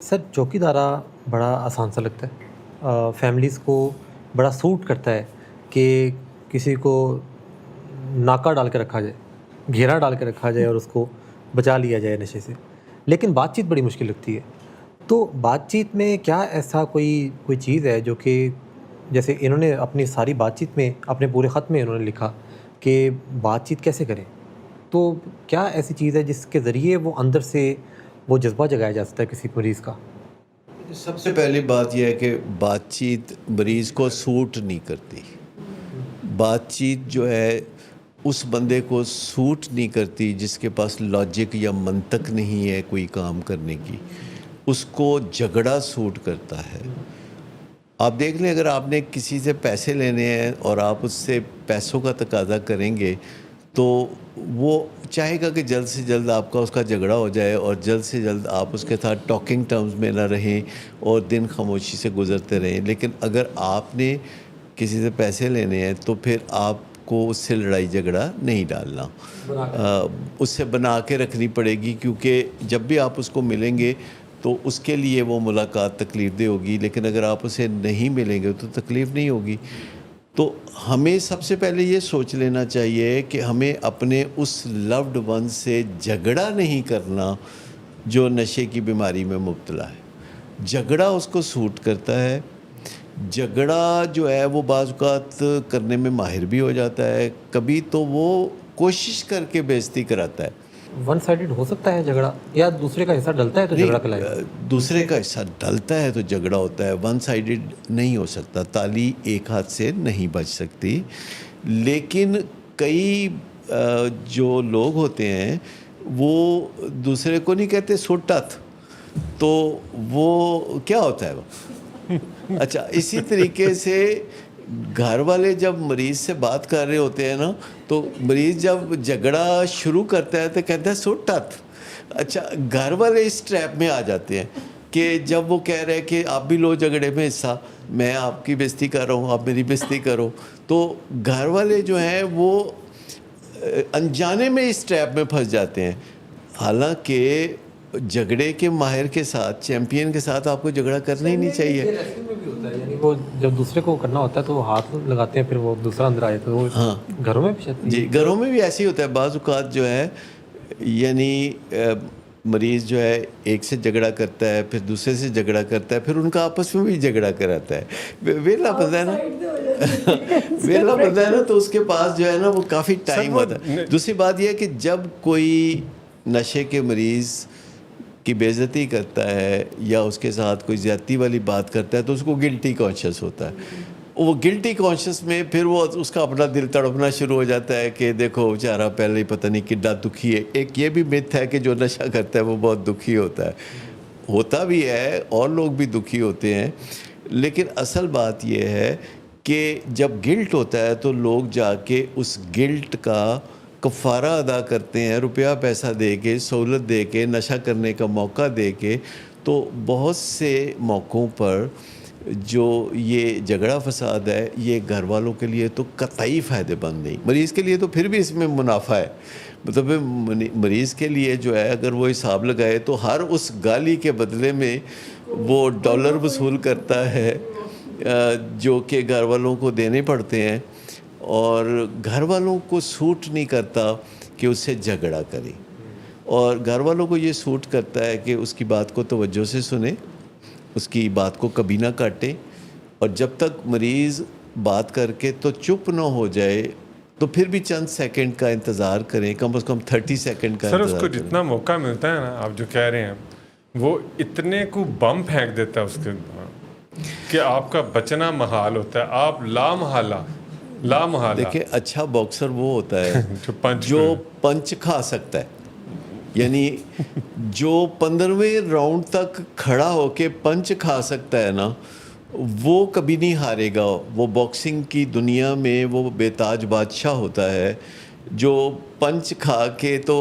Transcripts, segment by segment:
سر چوکیدارہ بڑا آسان سا لگتا ہے، فیملیز کو بڑا سوٹ کرتا ہے کہ کسی کو ناکہ ڈال کے رکھا جائے، گھیرا ڈال کے رکھا جائے اور اس کو بچا لیا جائے نشے سے، لیکن بات چیت بڑی مشکل لگتی ہے۔ تو بات چیت میں کیا ایسا کوئی چیز ہے جو کہ جیسے انہوں نے اپنی ساری بات چیت میں، اپنے پورے خط میں انہوں نے لکھا کہ بات چیت کیسے کریں، تو کیا ایسی چیز ہے جس کے ذریعے وہ اندر سے وہ جذبہ جگایا جا سکتا ہے کسی مریض کا؟ سب سے پہلی بات یہ ہے کہ بات چیت مریض کو سوٹ نہیں کرتی۔ بات چیت جو ہے اس بندے کو سوٹ نہیں کرتی جس کے پاس لاجک یا منطق نہیں ہے کوئی کام کرنے کی، اس کو جھگڑا سوٹ کرتا ہے۔ آپ دیکھ لیں، اگر آپ نے کسی سے پیسے لینے ہیں اور آپ اس سے پیسوں کا تقاضا کریں گے تو وہ چاہے گا کہ جلد سے جلد آپ کا اس کا جھگڑا ہو جائے اور جلد سے جلد آپ اس کے ساتھ ٹاکنگ ٹرمز میں نہ رہیں اور دن خاموشی سے گزرتے رہیں۔ لیکن اگر آپ نے کسی سے پیسے لینے ہیں تو پھر آپ کو اس سے لڑائی جھگڑا نہیں ڈالنا، اس سے بنا کے رکھنی پڑے گی، کیونکہ جب بھی آپ اس کو ملیں گے تو اس کے لیے وہ ملاقات تکلیف دہ ہوگی، لیکن اگر آپ اسے نہیں ملیں گے تو تکلیف نہیں ہوگی۔ تو ہمیں سب سے پہلے یہ سوچ لینا چاہیے کہ ہمیں اپنے اس لوڈ ون سے جھگڑا نہیں کرنا جو نشے کی بیماری میں مبتلا ہے۔ جھگڑا اس کو سوٹ کرتا ہے۔ جھگڑا جو ہے وہ بعض اوقات کرنے میں ماہر بھی ہو جاتا ہے، کبھی تو وہ کوشش کر کے بے عزتی کراتا ہے۔ ون سائیڈڈ ہو سکتا ہے جھگڑا، یا دوسرے کا حصہ ڈلتا ہے تو جھگڑا کہلائے؟ دوسرے کا حصہ ڈلتا ہے تو جھگڑا ہوتا ہے، ون سائیڈڈ نہیں ہو سکتا۔ تالی ایک ہاتھ سے نہیں بج سکتی، لیکن کئی جو لوگ ہوتے ہیں وہ دوسرے کو نہیں کہتے سٹ ہاتھ، تو وہ کیا ہوتا ہے وہ؟ اچھا، اسی طریقے سے گھر والے جب مریض سے بات کر رہے ہوتے ہیں نا، تو مریض جب جھگڑا شروع کرتا ہے تو کہتا ہے سٹ ہاتھ۔ اچھا، گھر والے اس ٹریپ میں آ جاتے ہیں کہ جب وہ کہہ رہے ہیں کہ آپ بھی لو جھگڑے میں حصہ، میں آپ کی بے عزتی کر رہا ہوں، آپ میری بے عزتی کرو، تو گھر والے جو ہیں وہ انجانے میں اس ٹریپ میں پھنس جاتے ہیں۔ حالانکہ جھگڑے کے ماہر کے ساتھ، چیمپئن کے ساتھ آپ کو جھگڑا کرنا ہی نہیں چاہیے۔ یعنی وہ جب دوسرے کو کرنا ہوتا ہے تو وہ ہاتھ لگاتے ہیں، پھر وہ دوسرا اندر آ جاتا ہے، وہ ہاں گھروں میں بھی شاید؟ جی، گھروں میں بھی ایسے ہی ہوتا ہے بعض اوقات جو ہے، یعنی مریض جو ہے ایک سے جھگڑا کرتا ہے، پھر دوسرے سے جھگڑا کرتا ہے، پھر ان کا آپس میں بھی جھگڑا کراتا ہے۔ ویلا بندہ ہے نا، ویلا بندہ ہے نا، تو اس کے پاس جو ہے نا وہ کافی ٹائم ہوتا ہے۔ دوسری بات یہ ہے کہ جب کوئی نشے کے مریض کی بے عزتی کرتا ہے یا اس کے ساتھ کوئی زیادتی والی بات کرتا ہے تو اس کو گلٹی کانشیس ہوتا ہے۔ وہ گلٹی کانشیس میں پھر وہ اس کا اپنا دل تڑپنا شروع ہو جاتا ہے کہ دیکھو بیچارہ پہلے ہی پتہ نہیں کتنا دکھی ہے۔ ایک یہ بھی مت ہے کہ جو نشہ کرتا ہے وہ بہت دکھی ہوتا ہے، ہوتا بھی ہے، اور لوگ بھی دکھی ہوتے ہیں، لیکن اصل بات یہ ہے کہ جب گلٹ ہوتا ہے تو لوگ جا کے اس گلٹ کا کفارہ ادا کرتے ہیں، روپیہ پیسہ دے کے، سہولت دے کے، نشہ کرنے کا موقع دے کے۔ تو بہت سے موقعوں پر جو یہ جھگڑا فساد ہے یہ گھر والوں کے لیے تو قطعی فائدہ مند نہیں، مریض کے لیے تو پھر بھی اس میں منافع ہے۔ مطلب مریض کے لیے جو ہے اگر وہ حساب لگائے تو ہر اس گالی کے بدلے میں وہ ڈالر وصول کرتا ہے جو کہ گھر والوں کو دینے پڑتے ہیں، اور گھر والوں کو سوٹ نہیں کرتا کہ اس سے جھگڑا کرے، اور گھر والوں کو یہ سوٹ کرتا ہے کہ اس کی بات کو توجہ سے سنیں، اس کی بات کو کبھی نہ کاٹیں، اور جب تک مریض بات کر کے تو چپ نہ ہو جائے تو پھر بھی چند سیکنڈ کا انتظار کریں، کم از کم 30 سیکنڈ کا سر انتظار اس کو کریں۔ جتنا موقع ملتا ہے نا، آپ جو کہہ رہے ہیں، وہ اتنے کو بم پھینک دیتا ہے اس کے کہ آپ کا بچنا محال ہوتا ہے، آپ لا محالہ دیکھیں، اچھا باکسر وہ ہوتا ہے جو پنچ کھا سکتا ہے، یعنی جو 15ویں راؤنڈ تک کھڑا ہو کے پنچ کھا سکتا ہے نا، وہ کبھی نہیں ہارے گا۔ وہ باکسنگ کی دنیا میں وہ بے تاج بادشاہ ہوتا ہے جو پنچ کھا کے تو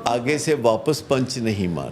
آگے سے واپس پنچ نہیں مار